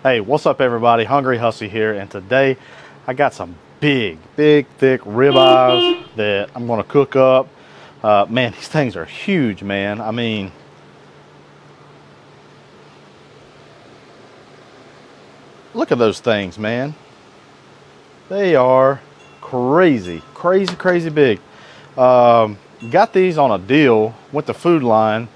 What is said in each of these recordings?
Hey, what's up everybody? Hungry Hussy here, and today I got some big, thick ribeyes that I'm gonna cook up. Man, these things are huge, man. I mean, look at those things, man. They are crazy big. Got these on a deal with the Food Line.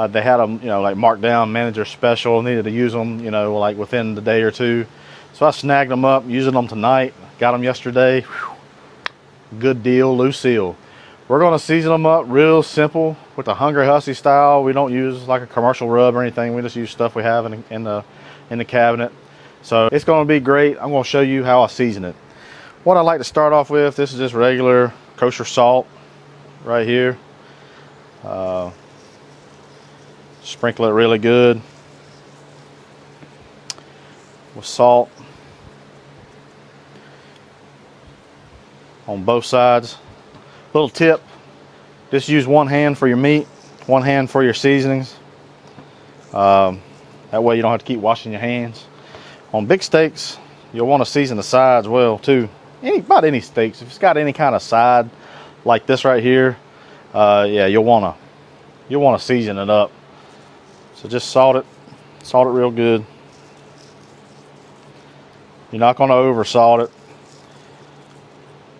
They had them, you know, like marked down, manager special, needed to use them, you know, like within the day or two. So I snagged them up, using them tonight. Got them yesterday. Whew. Good deal, Lucille. We're gonna season them up real simple with the Hungry Hussy style. We don't use like a commercial rub or anything. We just use stuff we have in the cabinet. So it's gonna be great. I'm gonna show you how I season it. What I like to start off with, this is just regular kosher salt right here. Sprinkle it really good with salt on both sides. Little tip, just use one hand for your meat, one hand for your seasonings. That way you don't have to keep washing your hands. On big steaks, you'll want to season the sides well too. About any steaks, if it's got any kind of side like this right here, yeah, you'll want to season it up. So just salt it real good. You're not going to over salt it.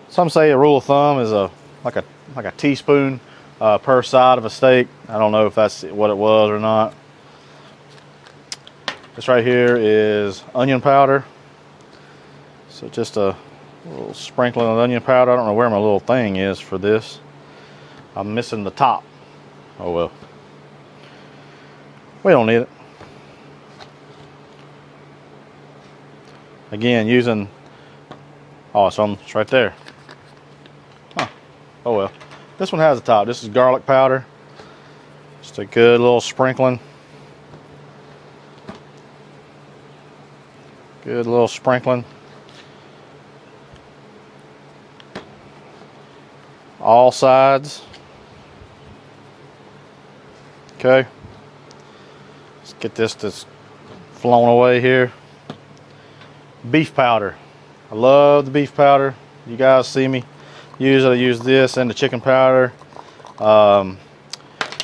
Some say a rule of thumb is like a teaspoon per side of a steak. I don't know if that's what it was or not. This right here is onion powder. So just a little sprinkling of onion powder. I don't know where my little thing is for this. I'm missing the top. Oh well. We don't need it. Again, using, oh, it's right there. Huh. Oh well. This one has a top. This is garlic powder. Just a good little sprinkling. Good little sprinkling. All sides. Okay. Let's get this that's flown away here. Beef powder. I love the beef powder. You guys see me use it. I use this and the chicken powder. I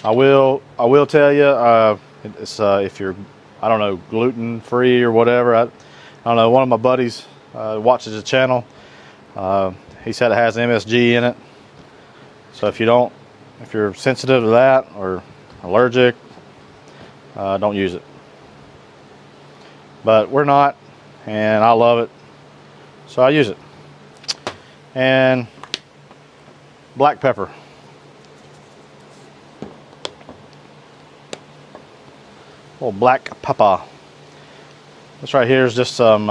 will tell you, it's if you're, I don't know, gluten free or whatever. I don't know. One of my buddies watches the channel. He said it has MSG in it. So if you're sensitive to that or allergic, don't use it. But we're not, and I love it, so I use it. And black pepper. A little black pepper. This right here is just some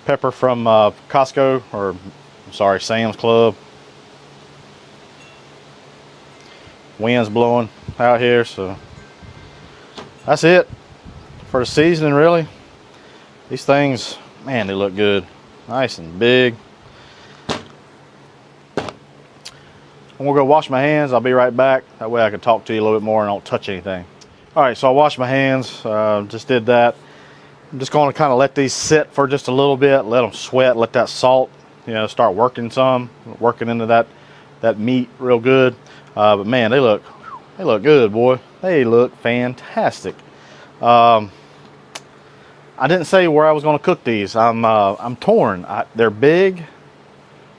pepper from Costco, or I'm sorry, Sam's Club. Wind's blowing out here, so that's it for the seasoning. Really, these things, man, they look good, nice and big. I'm gonna go wash my hands. I'll be right back. That way I can talk to you a little bit more and don't touch anything. All right, so I washed my hands. Just did that. I'm just going to kind of let these sit for just a little bit, let them sweat, let that salt, you know, start working into that meat real good. But man, they look good, boy. They look fantastic. I didn't say where I was going to cook these. I'm torn. They're big,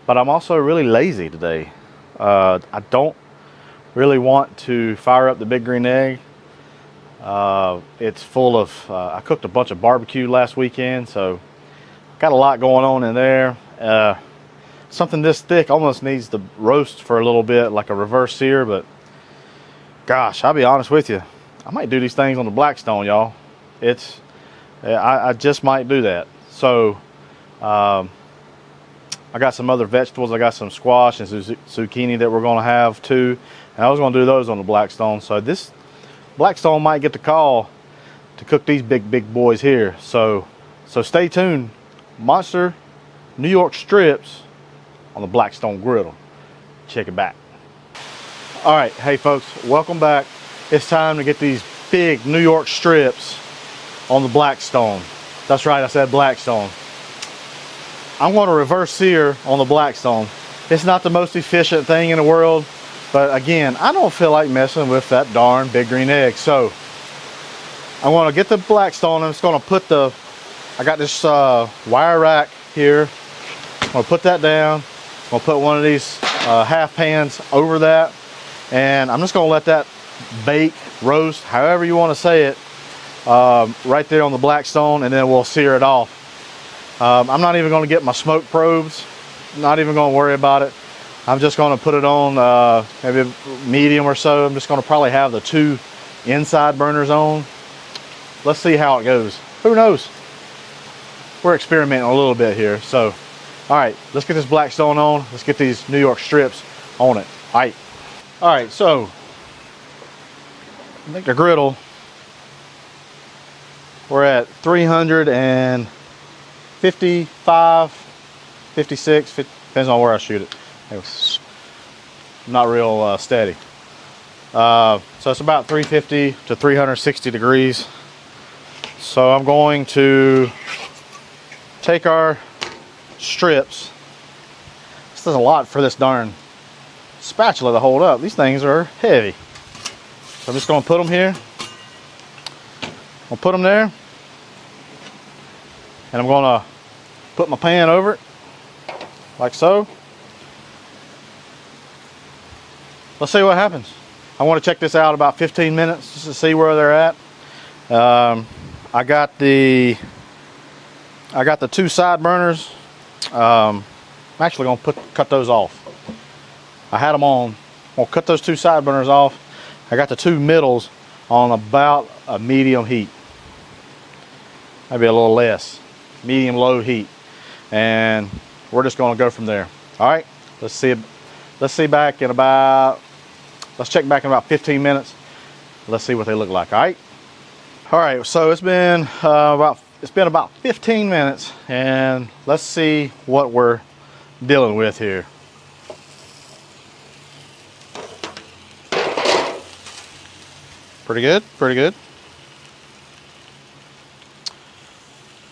but I'm also really lazy today. I don't really want to fire up the Big Green Egg. It's full of, I cooked a bunch of barbecue last weekend, so got a lot going on in there. Something this thick almost needs to roast for a little bit, like a reverse sear, but gosh, I'll be honest with you, I might do these things on the Blackstone, y'all. I just might do that. So I got some other vegetables. I got some squash and zucchini that we're going to have too, and I was going to do those on the Blackstone. So this Blackstone might get the call to cook these big boys here. So stay tuned. Monster New York strips on the Blackstone griddle. Check it back. All right, hey folks, welcome back. It's time to get these big New York strips on the Blackstone. That's right, I said Blackstone. I'm going to reverse sear on the Blackstone. It's not the most efficient thing in the world, but again, I don't feel like messing with that darn big green egg. So I'm going to get the Blackstone. I'm just going to put I got this wire rack here. I'm going to put that down. I'm going to put one of these half pans over that, and I'm just going to let that bake, roast, however you want to say it, right there on the Blackstone, and then we'll sear it off. I'm not even going to get my smoke probes, not even going to worry about it. I'm just going to put it on maybe medium or so. I'm just going to probably have the 2 inside burners on. Let's see how it goes. Who knows? We're experimenting a little bit here. So, all right, let's get this Blackstone on. Let's get these New York strips on it. All right, so I think the griddle, we're at 355, 56, depends on where I shoot it. It's not real steady. So it's about 350 to 360 degrees. So I'm going to take our strips. This is a lot for this darn spatula to hold up. These things are heavy. So I'm just going to put them here. I'll put them there. And I'm going to put my pan over it, like so. Let's see what happens. I want to check this out about 15 minutes just to see where they're at. I got the 2 side burners. I'm actually going to cut those off. I had them on. I'm going to cut those 2 side burners off. I got the 2 middles on about a medium heat, maybe a little less, medium low heat, and we're just going to go from there. All right, let's see back in about, let's check back in about 15 minutes. Let's see what they look like. All right, so it's been about 15 minutes, and let's see what we're dealing with here. Pretty good, pretty good.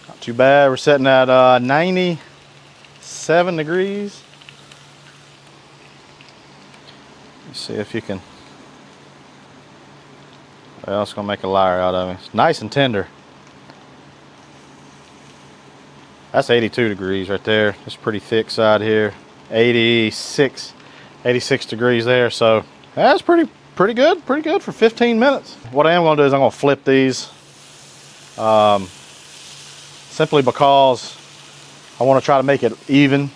Not too bad. We're sitting at 97 degrees. Let's see if you can. Well, it's gonna make a liar out of me. It's nice and tender. That's 82 degrees right there. It's pretty thick side here. 86 degrees there. So that's pretty good for 15 minutes. What I am going to do is I'm going to flip these, simply because I want to try to make it even.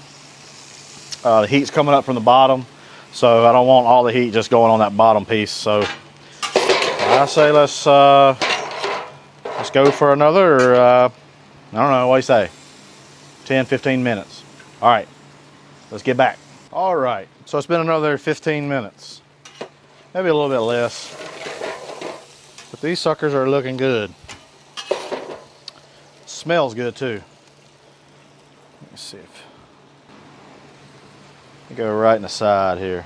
The heat's coming up from the bottom, so I don't want all the heat just going on that bottom piece. So I say let's go for another, I don't know, what do you say, 10-15 minutes. All right, let's get back. All right, so it's been another 15 minutes. Maybe a little bit less, but these suckers are looking good. Smells good too. Let me see if I go right in the side here.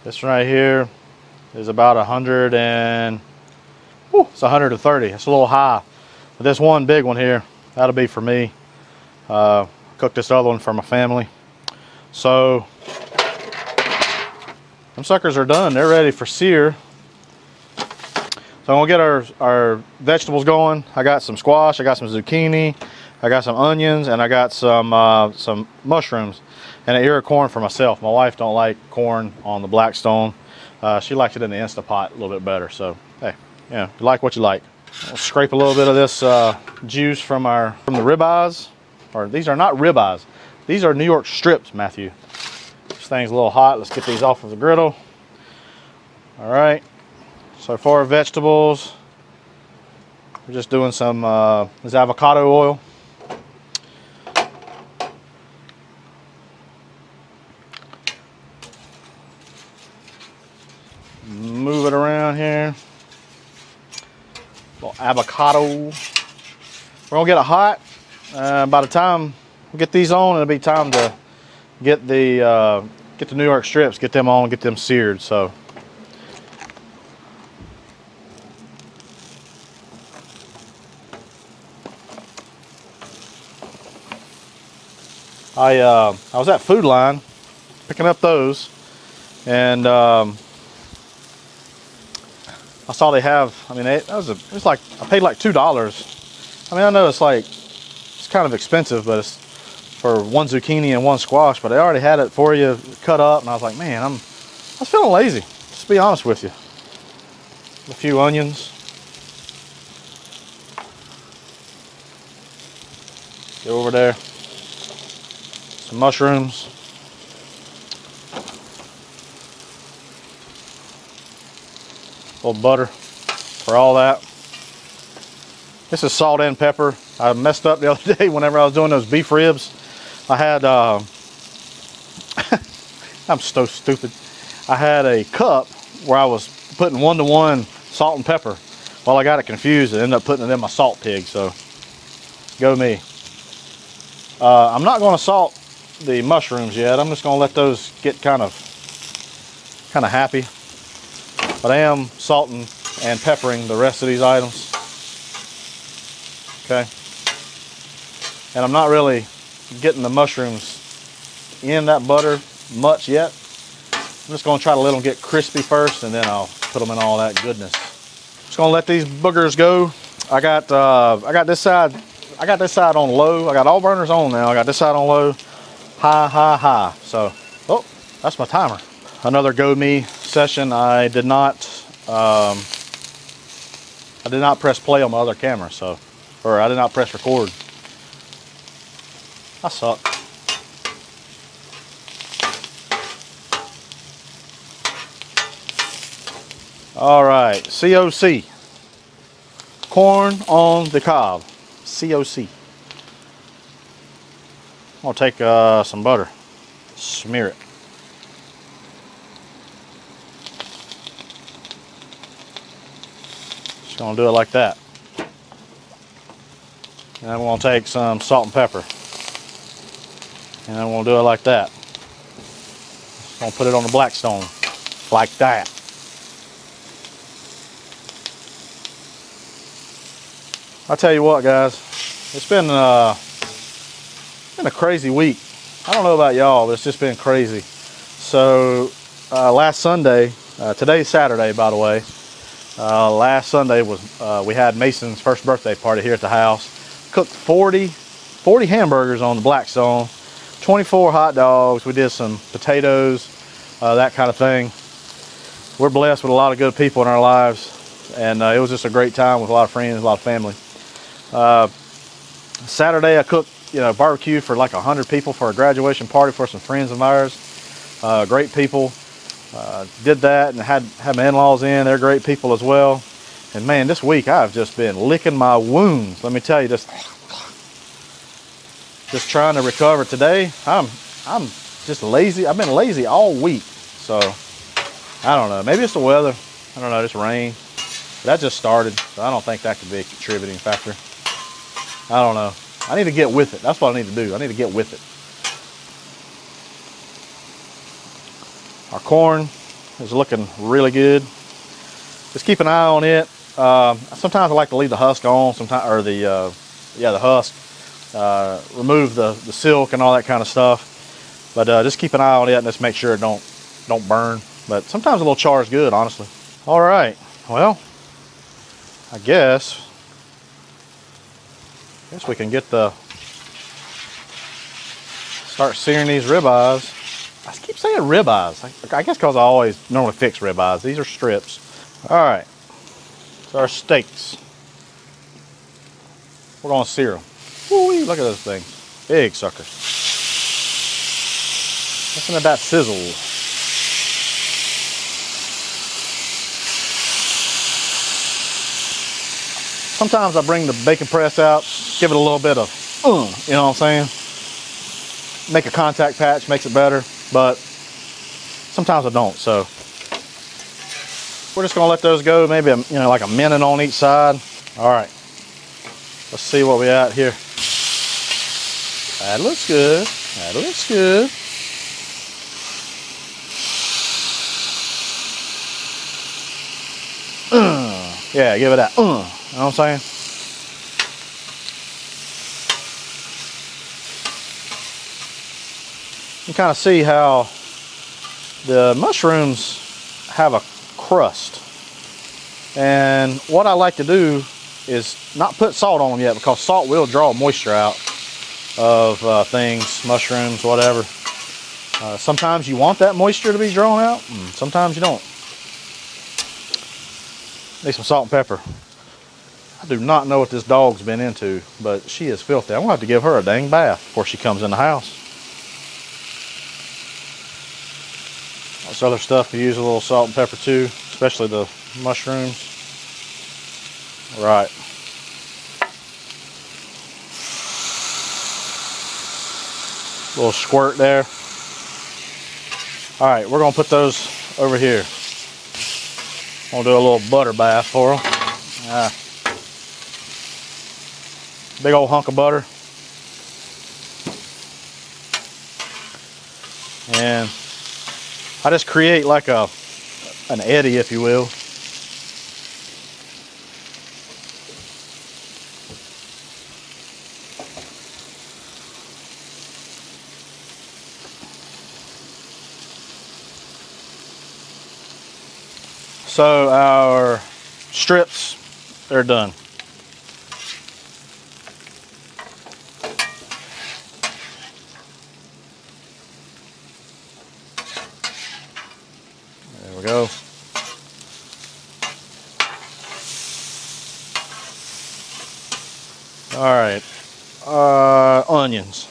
This one right here is about 100 and it's 130. It's a little high, but this one big one here, that'll be for me. Cook this other one for my family. So them suckers are done. They're ready for sear. So I'm gonna get our vegetables going. I got some squash, I got some zucchini, I got some onions, and I got some mushrooms and an ear of corn for myself. My wife don't like corn on the Blackstone. She likes it in the Instapot a little bit better. So hey, yeah, you like what you like. I'll scrape a little bit of this juice from the ribeyes. Or these are not ribeyes. These are New York strips, Matthew. This thing's a little hot. Let's get these off of the griddle. All right. So for our vegetables, we're just doing some this avocado oil. Move it around here. A little avocado. We're gonna get it hot. By the time we get these on, it'll be time to get the New York strips, get them on, get them seared. So. I was at Food Line picking up those, and I saw they have. I mean, it was like I paid like $2. I mean, I know it's kind of expensive, but it's for one zucchini and one squash. But they already had it for you cut up, and I was like, man, I was feeling lazy. Just to be honest with you. A few onions. Get over there. Some mushrooms. A little butter for all that. This is salt and pepper. I messed up the other day whenever I was doing those beef ribs. I had, I'm so stupid. I had a cup where I was putting 1-to-1 salt and pepper. Well, I got it confused and ended up putting it in my salt pig, so go me. I'm not going to salt the mushrooms yet. I'm just going to let those get kind of happy. But I am salting and peppering the rest of these items. Okay. And I'm not really getting the mushrooms in that butter much yet. I'm just going to try to let them get crispy first, and then I'll put them in all that goodness. Just going to let these boogers go. I got this side. I got this side on low. I got all burners on now. I got this side on low. High. So, oh, that's my timer. Another Go Me session. I did not press play on my other camera, or I did not press record. I suck. All right, COC. Corn on the cob. COC. I'm gonna take some butter, smear it. Just gonna do it like that. And then we're gonna take some salt and pepper. And then we'll do it like that. Just gonna put it on the Blackstone, like that. I'll tell you what, guys, it's been a crazy week. I don't know about y'all, but it's just been crazy. So last Sunday, today's Saturday, by the way. Last Sunday was we had Mason's first birthday party here at the house. Cooked 40 hamburgers on the Blackstone, 24 hot dogs. We did some potatoes, that kind of thing. We're blessed with a lot of good people in our lives, and it was just a great time with a lot of friends, a lot of family. Saturday I cooked, barbecue for like 100 people for a graduation party for some friends of ours. Great people. Did that and had my in-laws in. They're great people as well. And man, this week I've just been licking my wounds. Let me tell you, just trying to recover. Today I'm just lazy. I've been lazy all week. So I don't know. Maybe it's the weather. I don't know. It's rain. But that just started. So I don't think that could be a contributing factor. I don't know. I need to get with it. That's what I need to do. I need to get with it. Our corn is looking really good. Just keep an eye on it. Sometimes I like to leave the husk on. Sometimes, or the husk. Remove the silk and all that kind of stuff. But just keep an eye on it and just make sure it don't burn. But sometimes a little char is good, honestly. All right. Well, I guess we can start searing these ribeyes. I keep saying ribeyes. I guess because I always normally fix ribeyes. These are strips. All right. So our steaks. We're gonna sear them. Woo-wee, look at those things. Big suckers. Listen to that sizzle. Sometimes I bring the bacon press out, give it a little bit of, you know what I'm saying? Make a contact patch, makes it better, but sometimes I don't, so. we're just gonna let those go, maybe like a minute on each side. All right, let's see what we got here. That looks good. That looks good. Yeah, give it that. You know what I'm saying? You kind of see how the mushrooms have a crust. And what I like to do is not put salt on them yet, because salt will draw moisture out of things, mushrooms, whatever. Sometimes you want that moisture to be drawn out, and sometimes you don't. Need some salt and pepper. I do not know what this dog's been into, but she is filthy. I'm gonna have to give her a dang bath before she comes in the house. This other stuff, you use a little salt and pepper too, especially the mushrooms. Right. Little squirt there. All right, we're gonna put those over here. I'm gonna do a little butter bath for them. Big old hunk of butter. And I just create like an eddy, if you will. So our strips, they're done. There we go. All right, onions.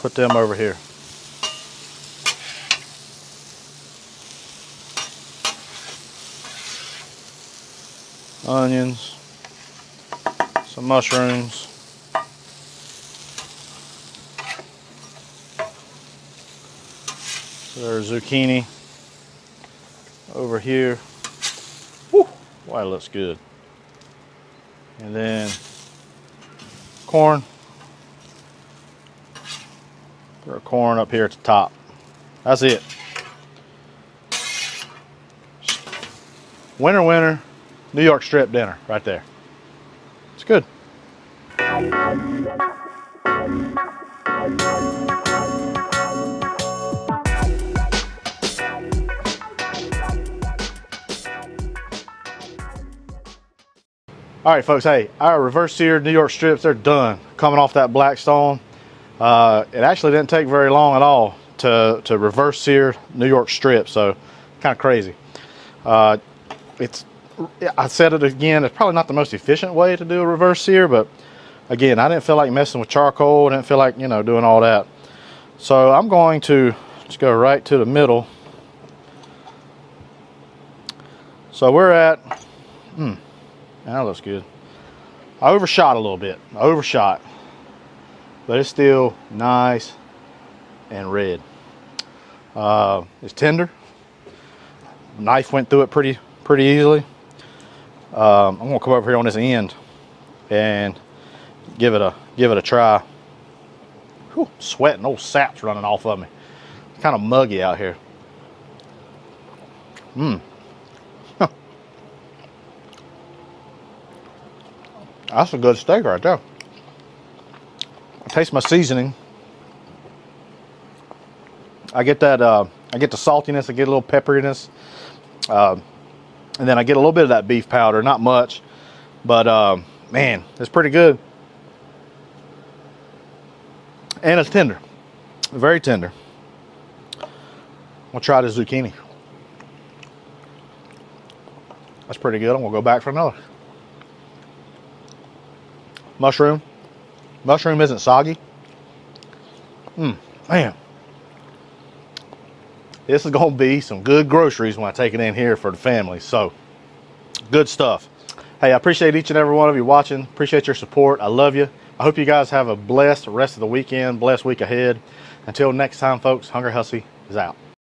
Put them over here. Onions, some mushrooms, there's zucchini over here. Whew, wow, it looks good. And then corn. Throw corn up here at the top. That's it. Winter, winter. New York strip dinner right there. It's good. All right, folks, hey, our reverse seared New York strips, they're done. Coming off that Blackstone. It actually didn't take very long at all to reverse sear New York strips, so kind of crazy. I said it again, it's probably not the most efficient way to do a reverse sear, but again, I didn't feel like messing with charcoal. I didn't feel like, doing all that. So I'm going to just go right to the middle. So we're at, that looks good. I overshot a little bit, but it's still nice and red. It's tender. Knife went through it pretty easily. I'm gonna come over here on this end and give it a try. Whew, sweating, old sap's running off of me. It's kind of muggy out here. That's a good steak right there. I taste my seasoning. I get that. I get the saltiness. I get a little pepperiness. And then I get a little bit of that beef powder, not much, but man, it's pretty good. And it's tender, very tender. We'll try the zucchini. That's pretty good. I'm gonna go back for another. Mushroom isn't soggy. Man. This is gonna be some good groceries when I take it in here for the family. So, good stuff. Hey, I appreciate each and every one of you watching. Appreciate your support. I love you. I hope you guys have a blessed rest of the weekend, blessed week ahead. Until next time, folks, Hungry Hussy is out.